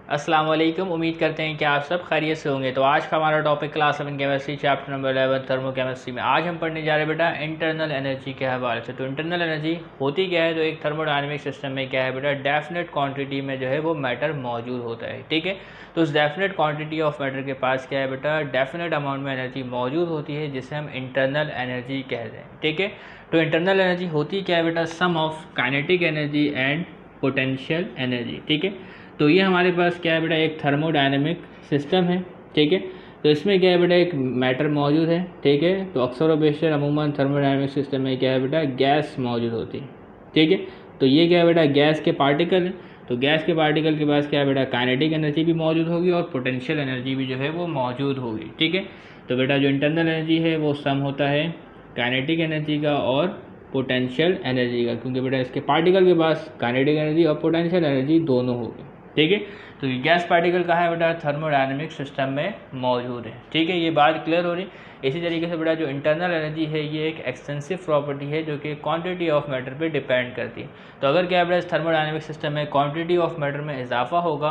अस्सलाम वालेकुम। उम्मीद करते हैं कि आप सब खैरियत से होंगे। तो आज का हमारा topic class 7 chemistry chapter number 11 thermo chemistry में आज हम पढ़ने जा रहे हैं बेटा इंटरनल एनर्जी के हवाले से। तो इंटरनल एनर्जी होती क्या है? तो एक थर्मोडायनेमिक सिस्टम में क्या है बेटा, डेफिनेट क्वांटिटी में जो है वो मैटर मौजूद होता है। ठीक है, तो उस डेफिनेट क्वांटिटी ऑफ मैटर के पास क्या है बेटा, डेफिनेट अमाउंट में एनर्जी मौजूद होती है जिसे हम इंटरनल एनर्जी कहते हैं। ठीक है, तो इंटरनल एनर्जी होती क्या है बेटा, sum of kinetic energy and potential energy. ठीक है, तो ये हमारे पास क्या है बेटा, एक थर्मोडायनेमिक सिस्टम है। ठीक है, तो इसमें क्या है बेटा, एक मैटर मौजूद है। ठीक है, तो अक्सर व बेशतर अमूमन थर्मोडायनेमिक सिस्टम में क्या है बेटा, गैस मौजूद होती है। ठीक है, तो ये क्या है बेटा, गैस के पार्टिकल है। तो गैस के पार्टिकल के पास क्या है बेटा, काइनेटिक एनर्जी भी मौजूद होगी और पोटेंशियल एनर्जी भी जो है वो मौजूद होगी। ठीक है, तो बेटा जो इंटरनल एनर्जी है वो सम होता है काइनेटिक एनर्जी का और पोटेंशियल एनर्जी का, क्योंकि बेटा इसके पार्टिकल के पास काइनेटिक एनर्जी और पोटेंशियल एनर्जी दोनों होगी। ठीक है, तो ये गैस पार्टिकल कहाँ है बेटा, थर्मोडायनेमिक सिस्टम में मौजूद है। ठीक है, ये बात क्लियर हो रही। इसी तरीके से बेटा जो इंटरनल एनर्जी है ये एक एक्सटेंसिव प्रॉपर्टी है जो कि क्वांटिटी ऑफ मैटर पे डिपेंड करती है। तो अगर क्या है बेटा, इस थर्मोडायनेमिक सिस्टम में क्वांटिटी ऑफ मैटर में इजाफा होगा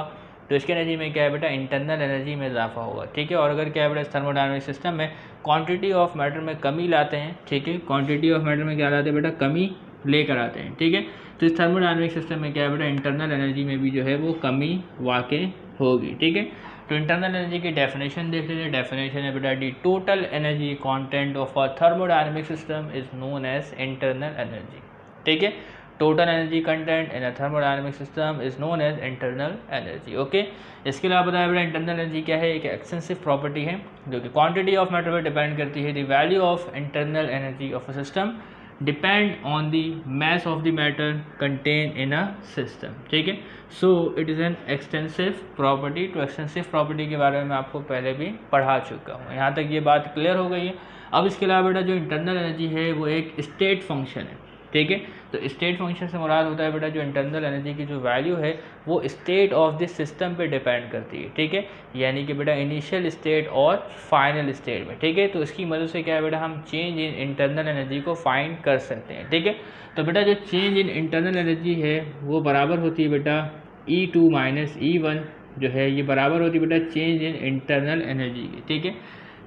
तो इसकी एनर्जी में क्या है बेटा, इंटरनल एनर्जी में इजाफा होगा। ठीक है, और अगर क्या है बेटा, इस थर्मोडायनेमिक सिस्टम में क्वांटिटी ऑफ मैटर में कमी लाते हैं। ठीक है, क्वांटिटी ऑफ मैटर में क्या लाते हैं बेटा, कमी लेकर आते हैं। ठीक है, तो इस थर्मोडायनेमिक सिस्टम में क्या है बेटा, इंटरनल एनर्जी में भी जो है वो कमी वाक़ई होगी। ठीक है, तो इंटरनल एनर्जी की डेफिनेशन देख लीजिए। डेफिनेशन है बेटा, the total energy content of a thermodynamic system is known as internal energy. ठीक है, total energy content in a thermodynamic system is known as internal energy. Okay, इसके अलावा बताया बेटा इंटरनल एनर्जी क्या है, एक एक्सटेंसिव प्रॉपर्टी है जो कि क्वांटिटी ऑफ मैटर पर डिपेंड करती है। The value of internal energy of a system depend on the mass of the matter contained in a system। ठीक है, so it is an extensive property। तो extensive property के बारे में आपको पहले भी पढ़ा चुका हूँ, यहाँ तक ये बात क्लियर हो गई है। अब इसके अलावा बेटा जो इंटरनल एनर्जी है वो एक स्टेट फंक्शन है। ठीक है, तो स्टेट फंक्शन से मुराद होता है बेटा जो इंटरनल एनर्जी की जो वैल्यू है वो स्टेट ऑफ दिस सिस्टम पे डिपेंड करती है। ठीक है, यानी कि बेटा इनिशियल स्टेट और फाइनल स्टेट में। ठीक है, तो इसकी मदद से क्या है बेटा, हम चेंज इन इंटरनल एनर्जी को फाइंड कर सकते हैं। ठीक है, तो बेटा जो चेंज इन इंटरनल एनर्जी है वो बराबर होती है बेटा E2 माइनस E1 जो है ये बराबर होती है बेटा चेंज इन इंटरनल एनर्जी की। ठीक है,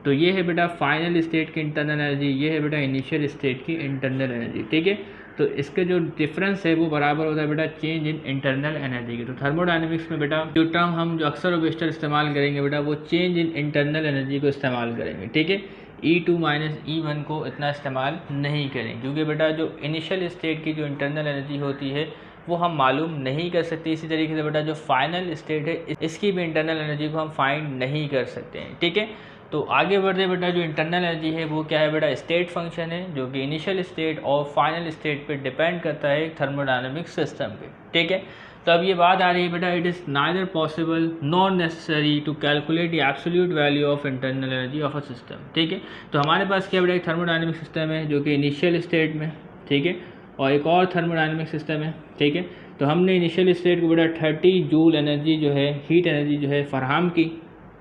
तो ये है बेटा फाइनल स्टेट की इंटरनल एनर्जी, ये है बेटा इनिशियल स्टेट की इंटरनल एनर्जी। ठीक है, तो इसके जो डिफरेंस है वो बराबर होता है बेटा चेंज इन इंटरनल एनर्जी की। तो थर्मोडायनेमिक्स में बेटा जो टर्म हम जो अक्सर और बेशतर इस्तेमाल करेंगे बेटा वो चेंज इन इंटरनल एनर्जी को इस्तेमाल करेंगे। ठीक है, E2 माइनस E1 को इतना इस्तेमाल नहीं करें क्योंकि बेटा जो इनिशियल स्टेट की जो इंटरनल एनर्जी होती है वो हम मालूम नहीं कर सकते। इसी तरीके से बेटा जो फाइनल स्टेट है इसकी भी इंटरनल एनर्जी को हम फाइंड नहीं कर सकते हैं। ठीक है, तो आगे बढ़ते बेटा जो इंटरनल एनर्जी है वो क्या है बेटा, स्टेट फंक्शन है जो कि इनिशियल स्टेट और फाइनल स्टेट पे डिपेंड करता है एक थर्मोडायनेमिक सिस्टम पे। ठीक है, तो अब ये बात आ रही है बेटा, it is neither possible not necessary to calculate the absolute value of internal energy of a system. ठीक है, तो हमारे पास क्या बेटा एक थर्मोडायनेमिक सिस्टम है जो कि इनिशियल स्टेट में। ठीक है, और एक और थर्मोडायनेमिक सिस्टम है। ठीक है, तो हमने इनिशियल स्टेट को बेटा 30 जूल एनर्जी जो है, हीट एनर्जी जो है फराहम की।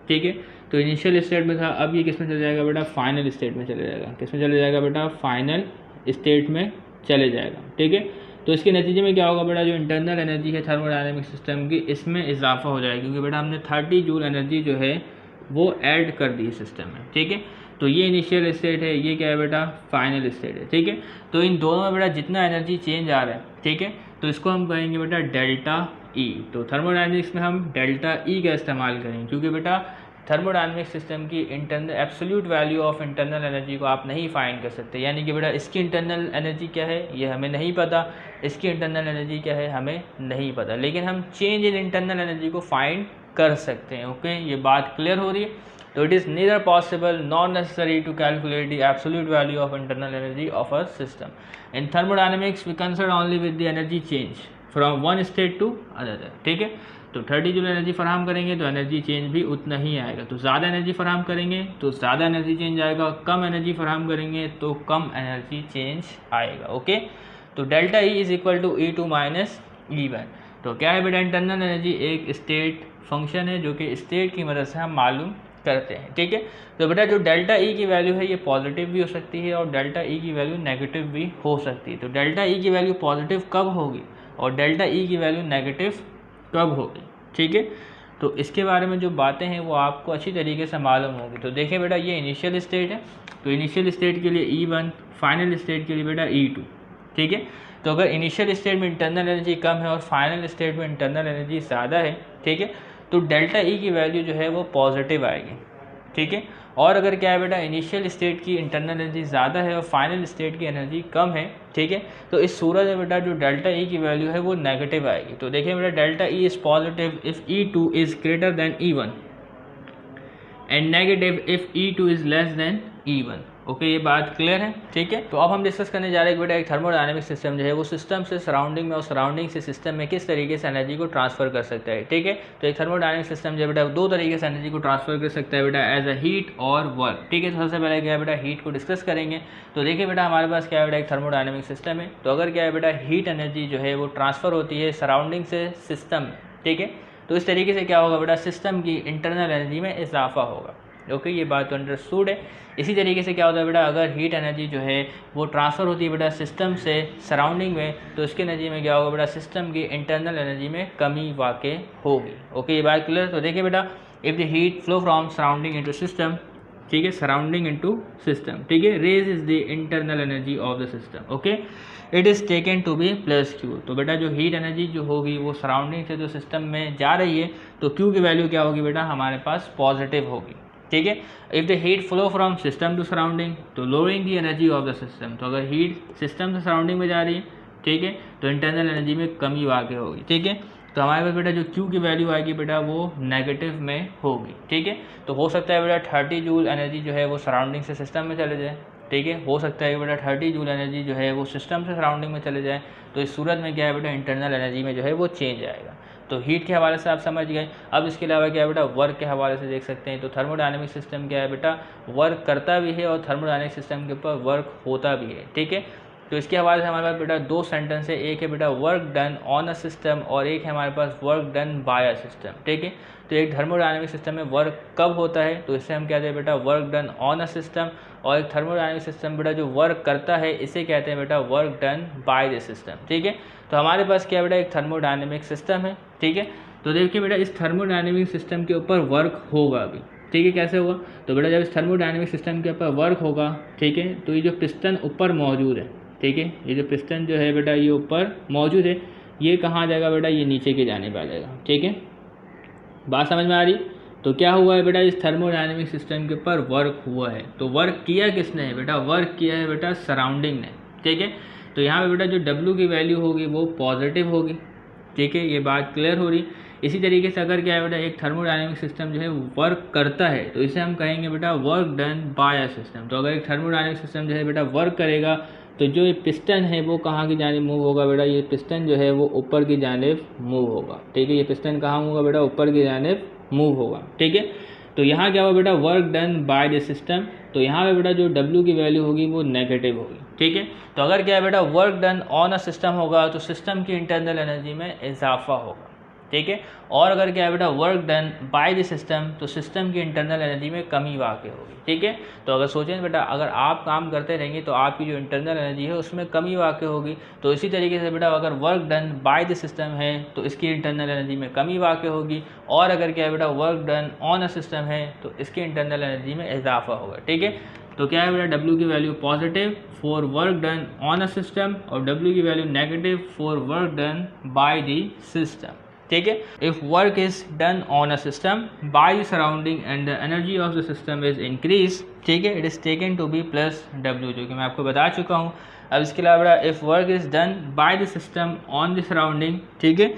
ठीक है, तो इनिशियल स्टेट में था, अब ये किस में चला जाएगा बेटा, फाइनल स्टेट में चले जाएगा। किस में चले जाएगा बेटा, फाइनल स्टेट में चले जाएगा। ठीक है, तो इसके नतीजे में क्या होगा बेटा, जो इंटरनल एनर्जी है थर्मोडायनेमिक सिस्टम की इसमें इजाफा हो जाएगा क्योंकि बेटा हमने 30 जूल एनर्जी जो है वो ऐड कर दी सिस्टम में। ठीक है, तो ये इनिशियल स्टेट है, ये क्या है बेटा, फाइनल स्टेट है। ठीक है, तो इन दोनों में बेटा जितना एनर्जी चेंज आ रहा है, ठीक है, तो इसको हम कहेंगे बेटा डेल्टा ई। तो थर्मोडायनेमिक्स में हम डेल्टा ई का इस्तेमाल करेंगे क्योंकि बेटा थर्मोडायनेमिक सिस्टम की internal absolute value of internal energy को आप नहीं फाइंड कर सकते। यानी कि बेटा इसकी इंटरनल एनर्जी क्या है ये हमें नहीं पता, इसकी इंटरनल एनर्जी क्या है हमें नहीं पता, लेकिन हम चेंज इन इंटरनल एनर्जी को फाइंड कर सकते हैं। ओके, ये बात क्लियर हो रही है। तो it is neither possible not necessary to calculate the absolute value of internal energy of a system. In thermodynamics we concern only with the energy change from one state to another. ठीक है, तो 30 joule energy फराहम करेंगे तो energy change भी उतना ही आएगा। तो ज़्यादा एनर्जी फराहम करेंगे तो ज़्यादा एनर्जी चेंज आएगा, कम एनर्जी फराहम करेंगे तो कम एनर्जी चेंज आएगा। ओके, तो delta E is equal to E2 minus E1। तो क्या है बेटा, इंटरनल एनर्जी एक स्टेट फंक्शन है जो कि स्टेट की मदद से हम मालूम करते हैं। ठीक है, तो बेटा जो डेल्टा ई की वैल्यू है ये पॉजिटिव भी हो सकती है और डेल्टा ई की वैल्यू नेगेटिव भी हो सकती है। तो डेल्टा ई की वैल्यू पॉजिटिव कब होगी और डेल्टा ई की वैल्यू नेगेटिव कब होगी? ठीक है, तो इसके बारे में जो बातें हैं वो आपको अच्छी तरीके से मालूम होगी। तो देखिए बेटा ये इनिशियल स्टेट है, तो इनिशियल स्टेट के लिए E1, फाइनल स्टेट के लिए बेटा E2, ठीक है। तो अगर इनिशियल स्टेट में इंटरनल एनर्जी कम है और फाइनल स्टेट में इंटरनल एनर्जी ज़्यादा है, ठीक है, तो डेल्टा E की वैल्यू जो है वो पॉजिटिव आएगी, ठीक है। और अगर क्या है बेटा इनिशियल स्टेट की इंटरनल एनर्जी ज़्यादा है और फाइनल स्टेट की एनर्जी कम है, ठीक है, तो इस सूरत में बेटा जो डेल्टा E की वैल्यू है वो नेगेटिव आएगी। तो देखिए बेटा delta E is positive if E2 is greater than E1 and negative if E2 is less than E1। Okay, ये बात क्लियर है, ठीक है। तो अब हम डिस्कस करने जा रहे हैं बेटा एक थर्मोडायनेमिक सिस्टम जो है वो सिस्टम से सराउंडिंग में और सराउंडिंग से सिस्टम में किस तरीके से एनर्जी को ट्रांसफर कर सकता है, ठीक है। तो एक थर्मोडायनेमिक सिस्टम जो है बेटा दो तरीके से एनर्जी को ट्रांसफर कर सकता है बेटा, एज अ हीट और वर्क, ठीक है। तो सबसे पहले क्या है बेटा हीट को डिस्कस करेंगे। तो देखिए बेटा हमारे पास क्या है बेटा एक थर्मोडायनेमिक सिस्टम है, तो अगर क्या है बेटा हीट एनर्जी जो है वो ट्रांसफर होती है सराउंडिंग से सिस्टम में, ठीक है, तो इस तरीके से क्या होगा बेटा सिस्टम की इंटरनल एनर्जी में इजाफा होगा। ओके, ये बात तो अंडरस्टूड है। इसी तरीके से क्या होता है बेटा अगर हीट एनर्जी जो है वो ट्रांसफ़र होती है बेटा सिस्टम से सराउंडिंग में, तो इसकी एनर्जी में क्या होगा बेटा सिस्टम की इंटरनल एनर्जी में कमी वाक़ई होगी। ओके, ये बात क्लियर। तो देखिए बेटा if the heat flow from surrounding into system, ठीक है, सराउंडिंग इनटू सिस्टम, ठीक है, raise is the internal energy of the system. Okay, it is taken to be plus Q. तो बेटा जो हीट एनर्जी जो होगी वो सराउंडिंग से जो सिस्टम में जा रही है, तो क्यू की वैल्यू क्या होगी बेटा हमारे पास पॉजिटिव होगी, ठीक है। If the heat flow from system to surrounding, तो lowering the energy of the system. तो अगर हीट सिस्टम से सराउंडिंग में जा रही है, ठीक है, तो इंटरनल एनर्जी में कमी वाक़ई होगी, ठीक है। तो हमारे पास बेटा जो Q की वैल्यू आएगी बेटा वो नेगेटिव में होगी, ठीक है। तो हो सकता है बेटा 30 जूल एनर्जी जो है वो सराउंडिंग से सिस्टम में चले जाए, ठीक है। हो सकता है कि बेटा 30 जूल एनर्जी जो है वो सिस्टम से सराउंडिंग में चले जाए। तो इस सूरत में क्या है बेटा इंटरनल एनर्जी में जो है वो चेंज आएगा। तो हीट के हवाले से आप समझ गए। अब इसके अलावा क्या है बेटा वर्क के हवाले से देख सकते हैं। तो थर्मोडायनेमिक सिस्टम क्या है बेटा वर्क करता भी है और थर्मोडायनेमिक सिस्टम के ऊपर वर्क होता भी है, ठीक है। तो इसके हवाले से हमारे पास बेटा दो सेंटेंस है, एक है बेटा work done on a system और एक है हमारे पास work done by a system, ठीक है। तो एक थर्मोडायनेमिक सिस्टम में वर्क कब होता है, तो इससे हम कहते हैं बेटा work done on a system, और एक थर्मोडायनेमिक सिस्टम बेटा जो वर्क करता है इसे कहते हैं बेटा work done by the system, ठीक है। तो हमारे पास क्या बेटा एक थर्मोडायनेमिक सिस्टम है, ठीक है। तो देखिए बेटा इस थर्मोडायनेमिक सिस्टम के ऊपर वर्क होगा अभी, ठीक है। कैसे होगा, तो बेटा जब इस थर्मोडायनेमिक सिस्टम के ऊपर वर्क होगा, ठीक है, तो ये जो पिस्टन ऊपर मौजूद है, ठीक है, ये जो पिस्टन जो है बेटा ये ऊपर मौजूद है, ये कहाँ जाएगा बेटा ये नीचे की जानिब आ जाएगा, ठीक है। बात समझ में आ रही। तो क्या हुआ है बेटा इस थर्मोडायनेमिक सिस्टम के ऊपर वर्क हुआ है, तो वर्क किया किसने है बेटा वर्क किया है बेटा सराउंडिंग ने, ठीक है। तो यहाँ पे बेटा जो W की वैल्यू होगी वो पॉजिटिव होगी, ठीक है, ये बात क्लियर हो रही। इसी तरीके से अगर क्या है बेटा एक थर्मोडायनेमिक सिस्टम जो है वर्क करता है तो इसे हम कहेंगे बेटा work done by a system. तो अगर एक थर्मोडायनेमिक सिस्टम जो है बेटा वर्क करेगा तो जो ये पिस्टन है वो कहाँ की जानिब मूव होगा बेटा, ये पिस्टन जो है वो ऊपर की जानिब मूव होगा, ठीक है। ये पिस्टन कहाँ होगा बेटा ऊपर की जानिब मूव होगा, ठीक है। तो यहाँ क्या हुआ बेटा work done by the system, तो यहाँ पे बेटा जो W की वैल्यू होगी वो नेगेटिव होगी, ठीक है। तो अगर क्या है बेटा work done on a system होगा तो सिस्टम की इंटरनल एनर्जी में इजाफा होगा, ठीक है। और अगर क्या है बेटा work done by the system तो सिस्टम की इंटरनल एनर्जी में कमी वाक़ई होगी, ठीक है। तो अगर सोचें बेटा अगर आप काम करते रहेंगे तो आपकी जो इंटरनल एनर्जी है उसमें कमी वाक़ई होगी। तो इसी तरीके से बेटा अगर work done by the system है तो इसकी इंटरनल एनर्जी में कमी वाक़ई होगी, और अगर क्या है बेटा work done on a system है तो इसकी इंटरनल एनर्जी में इजाफा होगा, ठीक है। तो क्या है बेटा W की value positive for work done on a system और W की value negative for work done by the system, ठीक है। If work is done on a system by the surrounding and the energy of the system is increase, ठीक है, it is taken to be plus W, जो कि मैं आपको बता चुका हूँ। अब इसके अलावा if work is done by the system on the surrounding, ठीक है,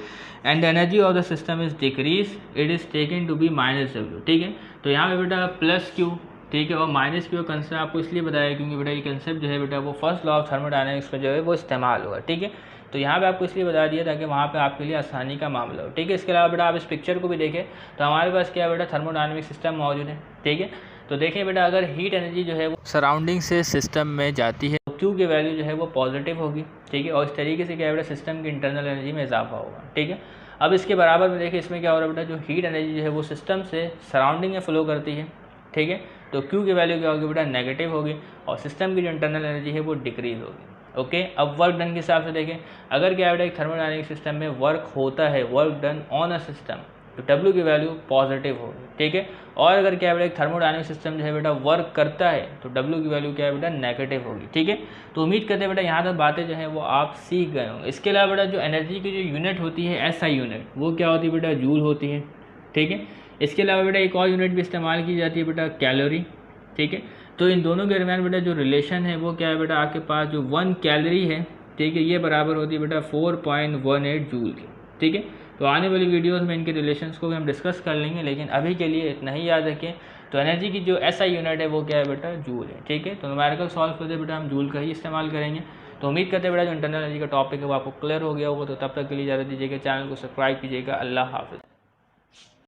and the energy of the system is decrease, it is taken to be minus W, ठीक है। तो यहाँ पे बेटा प्लस Q, ठीक है, और माइनस Q कंसेप्ट आपको इसलिए बताया क्योंकि बेटा ये कंसेप्ट जो है बेटा वो फर्स्ट लॉ ऑफ थर्मोडायनेमिक्स में जो है वो इस्तेमाल हुआ, ठीक है। तो यहाँ पे आपको इसलिए बता दिया ताकि वहाँ पे आपके लिए आसानी का मामला हो, ठीक है। इसके अलावा बेटा आप इस पिक्चर को भी देखें तो हमारे पास क्या है बेटा थर्मोडायनेमिक सिस्टम मौजूद है, ठीक है। तो देखिए बेटा अगर हीट एनर्जी जो है वो सराउंडिंग से सिस्टम में जाती है तो Q की वैल्यू जो है वो पॉजिटिव होगी, ठीक है, और इस तरीके से क्या है बेटा सिस्टम की इंटरनल एनर्जी में इजाफा होगा, ठीक है। अब इसके बराबर में देखिए इसमें क्या हो रहा है बेटा जो हीट एनर्जी जो है वो सिस्टम से सराउंडिंग में फ्लो करती है, ठीक है। तो Q की वैल्यू क्या होगी बेटा नेगेटिव होगी और सिस्टम की जो इंटरनल एनर्जी है वो डिक्रीज होगी, ओके। अब वर्क डन के हिसाब से देखें, अगर क्या है बेटा एक थर्मोडायनेमिक सिस्टम में वर्क होता है work done on a system, तो W की वैल्यू पॉजिटिव होगी, ठीक है। और अगर क्या है बेटा एक थर्मोडायनेमिक सिस्टम जो है बेटा वर्क करता है तो W की वैल्यू क्या है बेटा नेगेटिव होगी, ठीक है। तो उम्मीद करते हैं बेटा यहाँ तक बातें जो है वो आप सीख गए होंगे। इसके अलावा बेटा जो एनर्जी की जो यूनिट होती है SI यूनिट, वो क्या होती है बेटा जूल होती है, ठीक है। इसके अलावा बेटा एक और यूनिट भी इस्तेमाल की जाती है बेटा कैलोरी, ठीक है। तो इन दोनों के दरमियान बेटा जो रिलेशन है वो क्या है बेटा आपके पास जो 1 कैलोरी है, ठीक है, ये बराबर होती है बेटा 4.18 जूल की, ठीक है। तो आने वाली वीडियोस में इनके रिलेशंस को भी हम डिस्कस कर लेंगे, लेकिन अभी के लिए इतना ही याद रखें। तो एनर्जी की जो SI यूनिट है वो क्या है बेटा जूल है, ठीक है। तो न्यूमेरिकल सॉल्व करते बेटा हम जूल का ही इस्तेमाल करेंगे। तो उम्मीद करते बेटा जो इंटरनल एनर्जी का टॉपिक है वो आपको क्लियर हो गया होगा। तो तब तक के लिए इजाज़त दीजिएगा, चैनल को सब्सक्राइब कीजिएगा। अल्लाह हाफिज़।